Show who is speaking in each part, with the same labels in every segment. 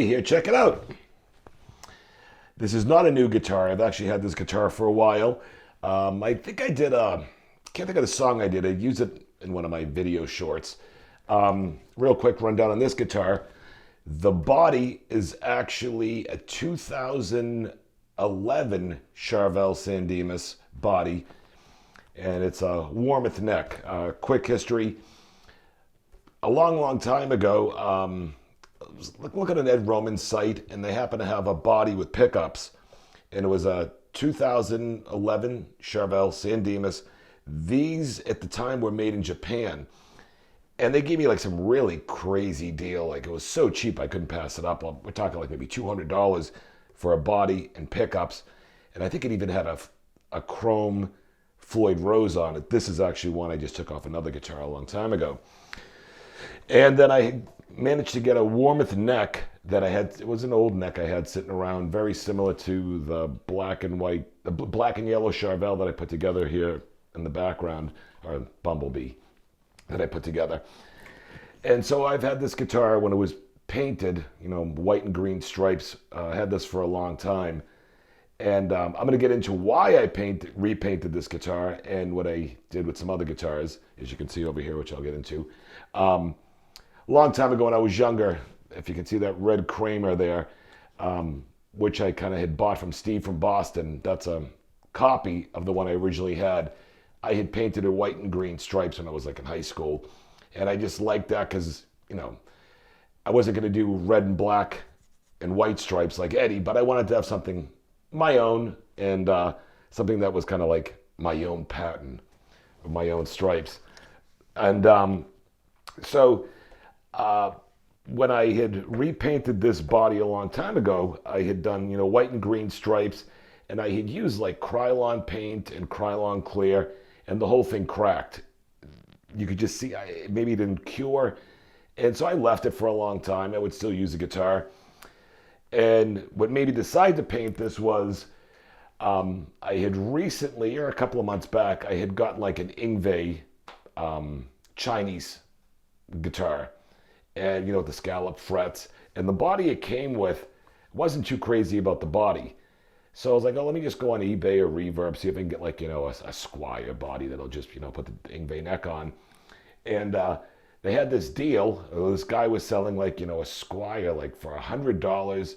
Speaker 1: here. Check it out. This is not a new guitar. I've actually had this guitar for a while. I think I did can't think of the song I did. I used it in one of my video shorts. Real quick rundown on this guitar. The body is actually a 2011 Charvel San Dimas body, and it's a Warmouth neck. Quick history. A long time ago, look at an Ed Roman site, and they happen to have a body with pickups, and it was a 2011 Charvel San Dimas. These at the time were made in Japan, and they gave me like some really crazy deal. Like, it was so cheap I couldn't pass it up. We're talking like maybe $200 for a body and pickups, and I think it even had a chrome Floyd Rose on it. This is actually one I just took off another guitar a long time ago. And then I managed to get a Warmouth neck that I had. It was an old neck I had sitting around, very similar to the black and yellow Charvel that I put together here in the background, or Bumblebee that I put together. And so I've had this guitar when it was painted, white and green stripes. I had this for a long time. And I'm going to get into why I repainted this guitar and what I did with some other guitars, as you can see over here, which I'll get into. A long time ago when I was younger, if you can see that red Kramer there, which I kind of had bought from Steve from Boston. That's a copy of the one I originally had. I had painted it white and green stripes when I was like in high school. And I just liked that because, I wasn't going to do red and black and white stripes like Eddie, but I wanted to have something my own, and something that was kind of like my own pattern, my own stripes. And so when I had repainted this body a long time ago, I had done white and green stripes, and I had used like Krylon paint and Krylon clear, and the whole thing cracked. You could just see maybe it didn't cure, and so I left it for a long time. I would still use the guitar. And what made me decide to paint this was I had recently, or a couple of months back, I had gotten like an Yngwie Chinese guitar, and with the scallop frets, and the body it came with wasn't too crazy about the body. So I was like, oh, let me just go on eBay or Reverb, see if I can get like a Squire body that'll just put the Yngwie neck on. And they had this deal. This guy was selling like a Squire like for $100.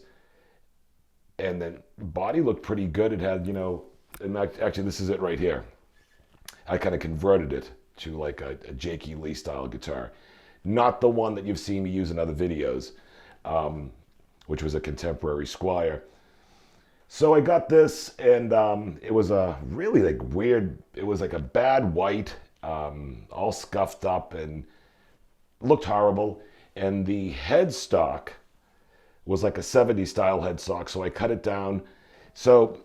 Speaker 1: And then body looked pretty good. It had, and actually this is it right here. I kind of converted it to like a Jakey Lee style guitar. Not the one that you've seen me use in other videos, which was a contemporary Squire. So I got this, and it was a really like weird, it was like a bad white, all scuffed up and looked horrible. And the headstock was like a 70s style headstock, so I cut it down. So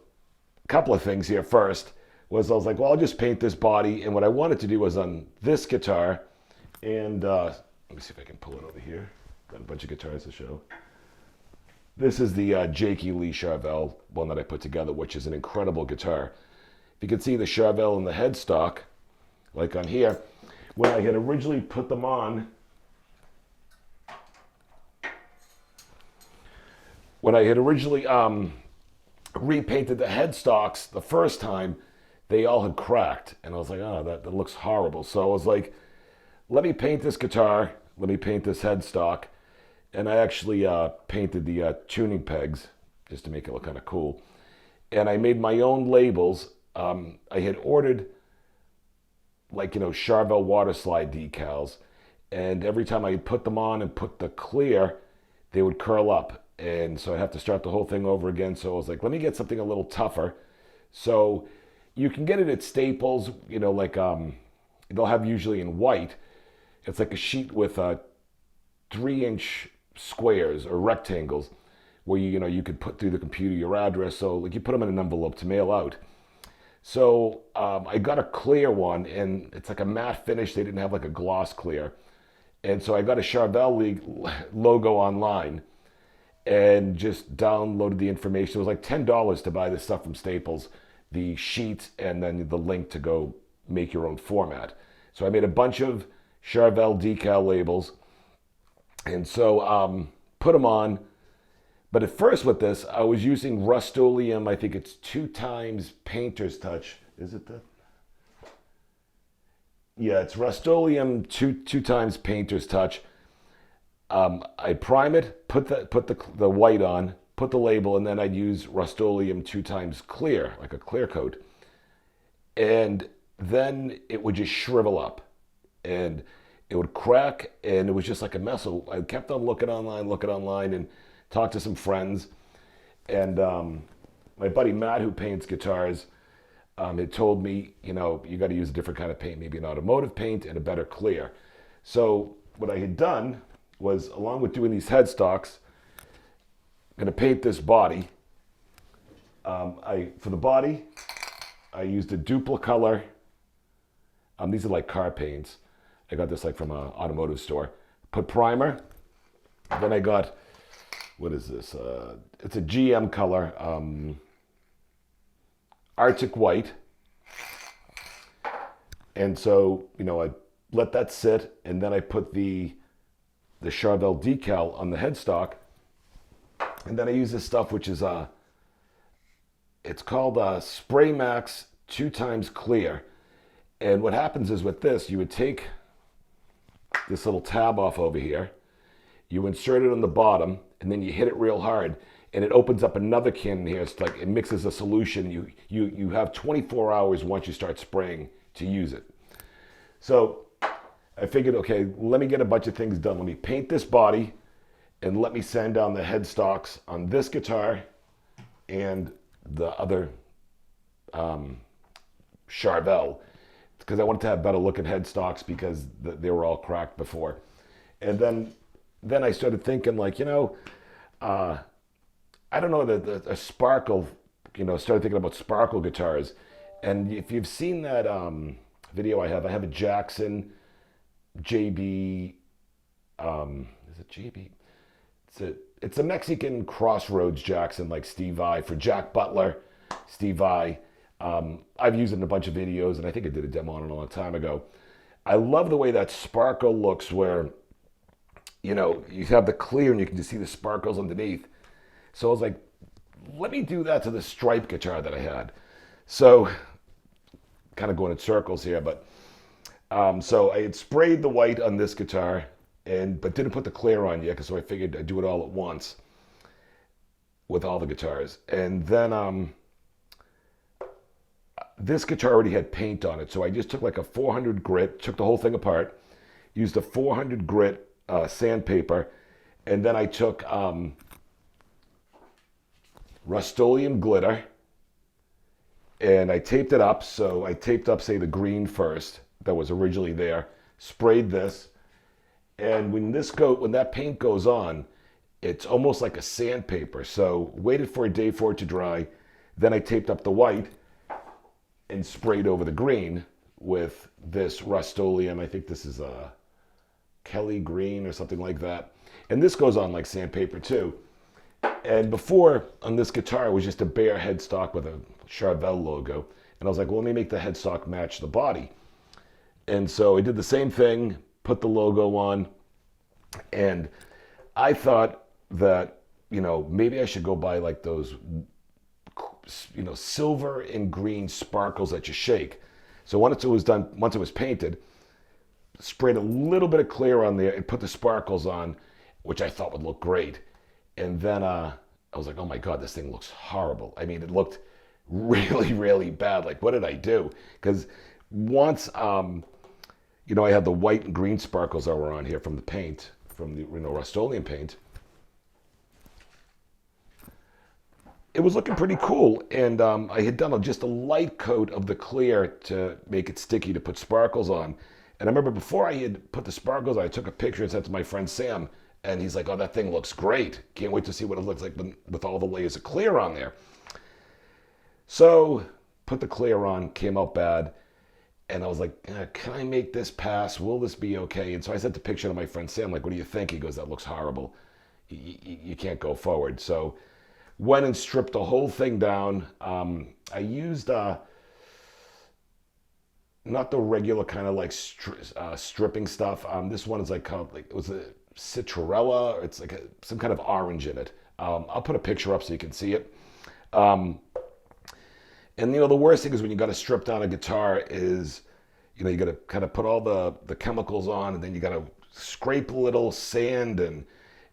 Speaker 1: a couple of things here. First was I was like, well, I'll just paint this body, and what I wanted to do was on this guitar, and let me see if I can pull it over here. Got a bunch of guitars to show. This is the Jakey Lee Charvel one that I put together, which is an incredible guitar. If you can see the Charvel and the headstock, like on here, when I had originally put them on, when I had originally repainted the headstocks the first time, they all had cracked. And I was like, oh, that looks horrible. So I was like, let me paint this guitar. Let me paint this headstock. And I actually painted the tuning pegs just to make it look kind of cool. And I made my own labels. I had ordered like, Charvel water slide decals. And every time I put them on and put the clear, they would curl up. And so I'd have to start the whole thing over again. So I was like, let me get something a little tougher. So you can get it at Staples, like they'll have usually in white. It's like a sheet with 3-inch squares or rectangles where you could put through the computer your address. So like you put them in an envelope to mail out. So I got a clear one, and it's like a matte finish. They didn't have like a gloss clear. And so I got a Charvel League logo online and just downloaded the information. It was like $10 to buy this stuff from Staples, the sheet and then the link to go make your own format. So I made a bunch of Charvel decal labels, and so put them on, But at first with this, I was using Rust-Oleum. I think it's 2 times Painter's Touch. Is it that? Yeah, it's Rust-Oleum two times Painter's Touch. I prime it, put the white on, put the label, and then I'd use Rust-Oleum 2 times clear, like a clear coat. And then it would just shrivel up and it would crack and it was just like a mess. So I kept on looking online and talked to some friends. And my buddy Matt, who paints guitars, had told me, you got to use a different kind of paint, maybe an automotive paint and a better clear. So what I had done was, along with doing these headstocks, I'm going to paint this body. For the body, I used a Duplicolor. These are like car paints. I got this like from an automotive store. Put primer. Then I got, what is this? It's a GM color, Arctic White. And so, I let that sit, and then I put the Charvel decal on the headstock. And then I use this stuff, which is it's called Spray Max 2 times clear. And what happens is with this, you would take this little tab off over here, you insert it on the bottom, and then you hit it real hard, and it opens up another can in here. It's like it mixes a solution. You have 24 hours once you start spraying to use it. So I figured, okay, let me get a bunch of things done. Let me paint this body, and let me sand down the headstocks on this guitar and the other Charvel, because I wanted to have better looking headstocks because they were all cracked before. And then I started thinking, like, I don't know, that a sparkle, started thinking about sparkle guitars. And if you've seen that video I have a Jackson JB, is it JB? It's a Mexican Crossroads Jackson, like Steve Vai, for Jack Butler, Steve Vai. I've used it in a bunch of videos, and I think I did a demo on it a long time ago. I love the way that sparkle looks, where, you have the clear and you can just see the sparkles underneath. So I was like, let me do that to the stripe guitar that I had. So, kind of going in circles here, but so I had sprayed the white on this guitar, but didn't put the clear on yet, so I figured I'd do it all at once with all the guitars. And then this guitar already had paint on it, so I just took like a 400 grit, took the whole thing apart, used a 400 grit sandpaper, and then I took Rust-Oleum glitter, and I taped it up. So I taped up, say, the green first that was originally there, sprayed this, and when that paint goes on, it's almost like a sandpaper. So waited for a day for it to dry, then I taped up the white and sprayed over the green with this Rust-Oleum. I think this is a Kelly green or something like that. And this goes on like sandpaper too. And before, on this guitar, it was just a bare headstock with a Charvel logo. And I was like, well, let me make the headstock match the body. And so I did the same thing, put the logo on, and I thought that, maybe I should go buy like those, silver and green sparkles that you shake. So once it was painted, sprayed a little bit of clear on there and put the sparkles on, which I thought would look great. And then I was like, oh my God, this thing looks horrible. I mean, it looked really, really bad. Like, what did I do? Because once, I had the white and green sparkles that were on here from the paint, from the Rust-Oleum paint. It was looking pretty cool. And I had done just a light coat of the clear to make it sticky to put sparkles on. And I remember before I had put the sparkles on, I took a picture and sent it to my friend Sam. And he's like, oh, that thing looks great. Can't wait to see what it looks like with all the layers of clear on there. So put the clear on, came out bad. And I was like, can I make this pass? Will this be okay? And so I sent the picture to my friend Sam, like, what do you think? He goes, that looks horrible. You can't go forward. So went and stripped the whole thing down. I used not the regular kind of like stripping stuff. This one is like, it was a Citrella. It's like some kind of orange in it. I'll put a picture up so you can see it. Um, and the worst thing is when you got to strip down a guitar is, you got to kind of put all the chemicals on, and then you got to scrape a little sand, and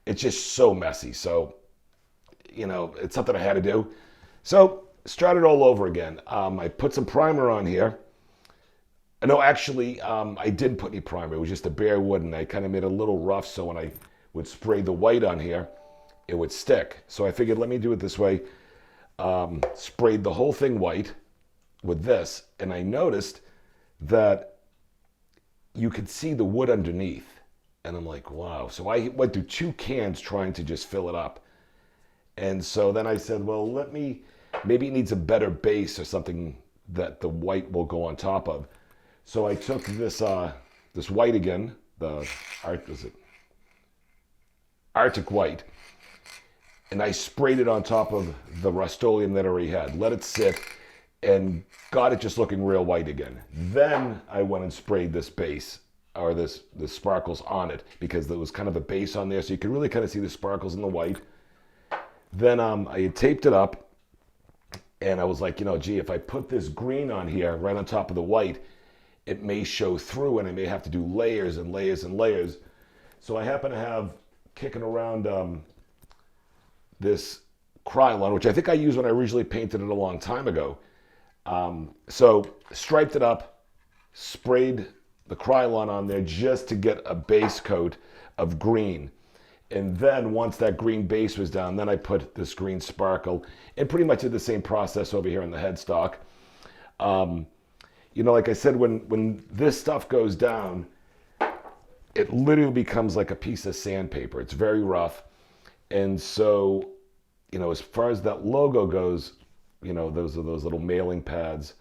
Speaker 1: it's just so messy. So, it's something I had to do. So started all over again. I put some primer on here. No, actually, I didn't put any primer. It was just a bare wood, and I kind of made it a little rough so when I would spray the white on here, it would stick. So I figured, let me do it this way. Sprayed the whole thing white with this, and I noticed that you could see the wood underneath. And I'm like, wow. So I went through 2 cans trying to just fill it up. And so then I said, well, maybe it needs a better base or something that the white will go on top of. So I took this white again, Arctic white, and I sprayed it on top of the Rust-Oleum that I already had. Let it sit and got it just looking real white again. Then I went and sprayed this base, or the sparkles on it, because there was kind of a base on there, so you could really kind of see the sparkles in the white. Then I had taped it up, and I was like, gee, if I put this green on here right on top of the white, it may show through, and I may have to do layers and layers and layers. So I happen to have kicking around this Krylon, which I think I used when I originally painted it a long time ago. So striped it up, sprayed the Krylon on there just to get a base coat of green. And then once that green base was down, then I put this green sparkle, and pretty much did the same process over here on the headstock. Like I said, when this stuff goes down, it literally becomes like a piece of sandpaper. It's very rough. And so, as far as that logo goes, those are those little mailing pads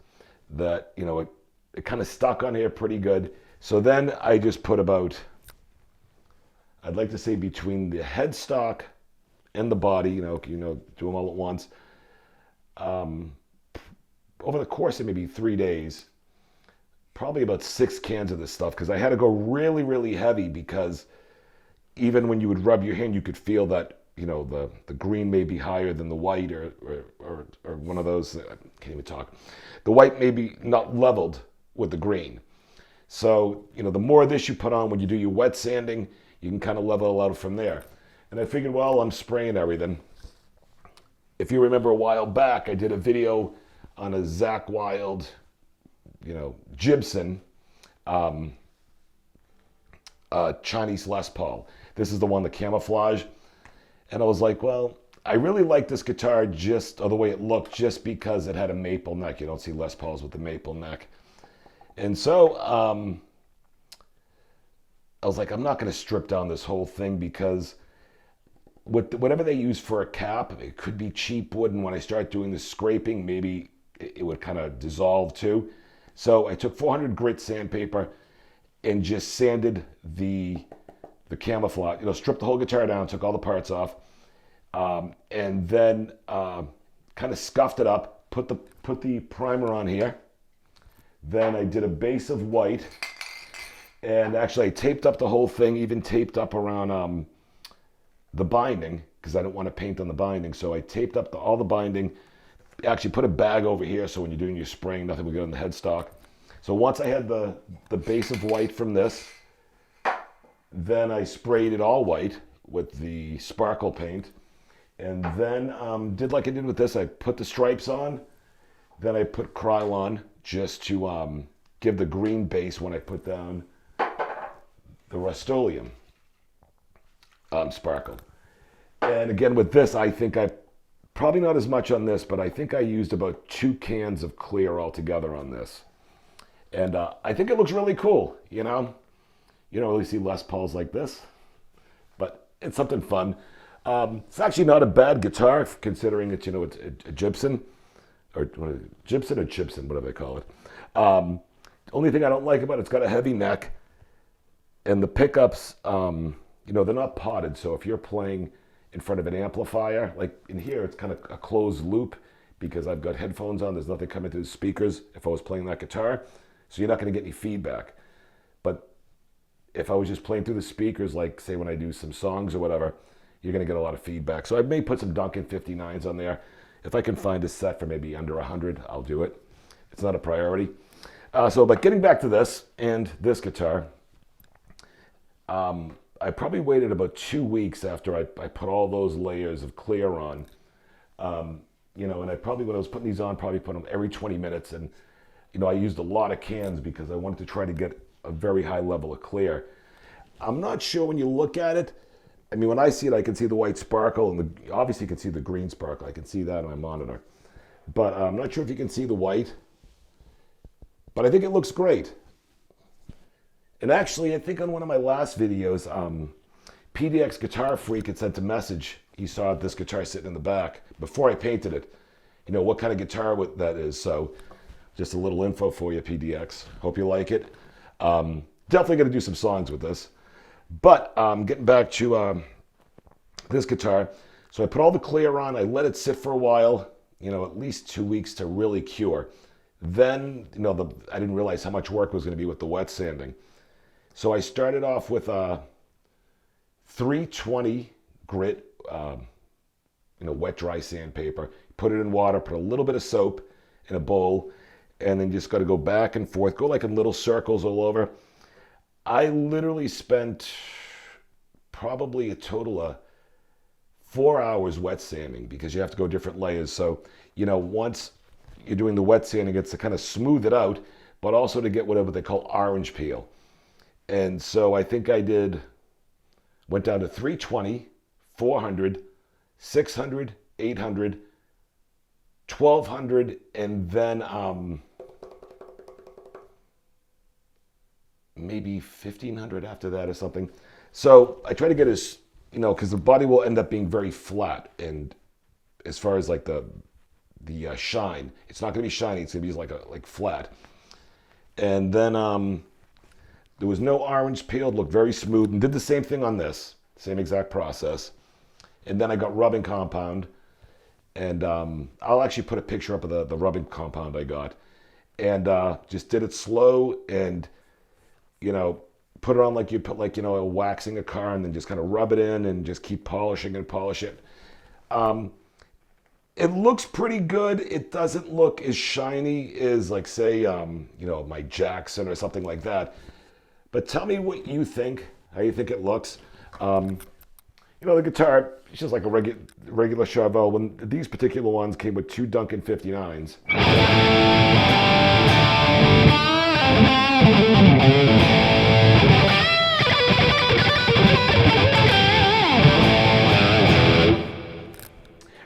Speaker 1: that, it kind of stuck on here pretty good. So then I just put about, I'd like to say between the headstock and the body, do them all at once. Over the course of maybe 3 days, probably about 6 cans of this stuff, because I had to go really, really heavy, because even when you would rub your hand, you could feel that, the green may be higher than the white, or one of those, I can't even talk. The white may be not leveled with the green. So, the more of this you put on when you do your wet sanding, you can kind of level it out from there. And I figured, well, I'm spraying everything. If you remember a while back, I did a video on a Zakk Wylde, Gibson, Chinese Les Paul. This is the one, the camouflage. And I was like, well, I really like this guitar or the way it looked, just because it had a maple neck. You don't see Les Pauls with the maple neck. And so I was like, I'm not going to strip down this whole thing, because whatever they use for a cap, it could be cheap wood. And when I start doing the scraping, maybe it would kind of dissolve too. So I took 400 grit sandpaper and just sanded the camouflage, stripped the whole guitar down, took all the parts off, and then kind of scuffed it up, put the primer on here. Then I did a base of white, and actually I taped up the whole thing, even taped up around the binding, because I didn't want to paint on the binding. So I taped up all the binding, actually put a bag over here, so when you're doing your spraying, nothing would get on the headstock. So once I had the base of white from this, then I sprayed it all white with the sparkle paint, and then did like I did with this. I put the stripes on, then I put Krylon just to give the green base when I put down the Rust-Oleum sparkle. And again with this, I think probably not as much on this, but I think I used about 2 cans of clear altogether on this. And I think it looks really cool, You don't really see Les Pauls like this, but it's something fun. It's actually not a bad guitar, considering it's, it's a Gibson, or Gibson or Chibson, whatever they call it. The only thing I don't like about it's got a heavy neck, and the pickups, they're not potted. So if you're playing in front of an amplifier, like in here, it's kind of a closed loop, because I've got headphones on. There's nothing coming through the speakers if I was playing that guitar. So you're not going to get any feedback. But if I was just playing through the speakers, like say when I do some songs or whatever, you're going to get a lot of feedback. So I may put some Duncan 59s on there. If I can find a set for maybe under 100, I'll do it. It's not a priority. But getting back to this and this guitar, I probably waited about 2 weeks after I put all those layers of clear on. And I probably, when I was putting these on, probably put them every 20 minutes. And, I used a lot of cans because I wanted to try to get a very high level of clear. I'm not sure when you look at it. I mean, when I see it, I can see the white sparkle, and obviously you can see the green sparkle. I can see that on my monitor. But I'm not sure if you can see the white. But I think it looks great. And actually, I think on one of my last videos, PDX Guitar Freak had sent a message. He saw this guitar sitting in the back before I painted it. What kind of guitar that is. So just a little info for you, PDX. Hope you like it. Definitely going to do some songs with this. But getting back to this guitar. So I put all the clear on. I let it sit for a while, at least 2 weeks to really cure. Then, I didn't realize how much work was going to be with the wet sanding. So I started off with 320 grit, wet dry sandpaper. Put it in water, put a little bit of soap in a bowl, and then just got to go back and forth, go like in little circles all over. I literally spent probably a total of 4 hours wet sanding because you have to go different layers. So, once you're doing the wet sanding, it's to kind of smooth it out, but also to get whatever they call orange peel. And so I think went down to 320, 400, 600, 800, 1200, and then maybe 1500 after that or something. So I try to get as, because the body will end up being very flat. And as far as like the shine, it's not going to be shiny. It's going to be like flat. And then there was no orange peel. It looked very smooth, and did the same thing on this, same exact process. And then I got rubbing compound, and I'll actually put a picture up of the rubbing compound I got, and just did it slow, and put it on like you put waxing a car, and then just kind of rub it in and just keep polishing and polish it. It looks pretty good. It doesn't look as shiny as, like, say, my Jackson or something like that. But tell me what you think, how you think it looks. The guitar, it's just like a regular Charvel. When these particular ones came with 2 Duncan 59s.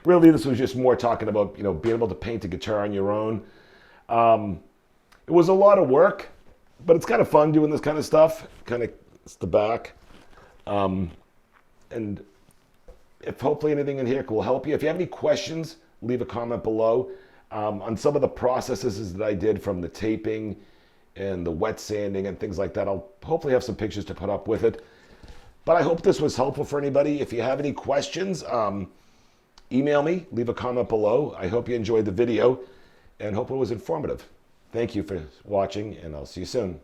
Speaker 1: Really, this was just more talking about, being able to paint a guitar on your own. It was a lot of work, but it's kind of fun doing this kind of stuff. It's the back. And if hopefully anything in here will help you. If you have any questions, leave a comment below. On some of the processes that I did, from the taping and the wet sanding and things like that, I'll hopefully have some pictures to put up with it. But I hope this was helpful for anybody. If you have any questions, email me, leave a comment below. I hope you enjoyed the video and hope it was informative. Thank you for watching, and I'll see you soon.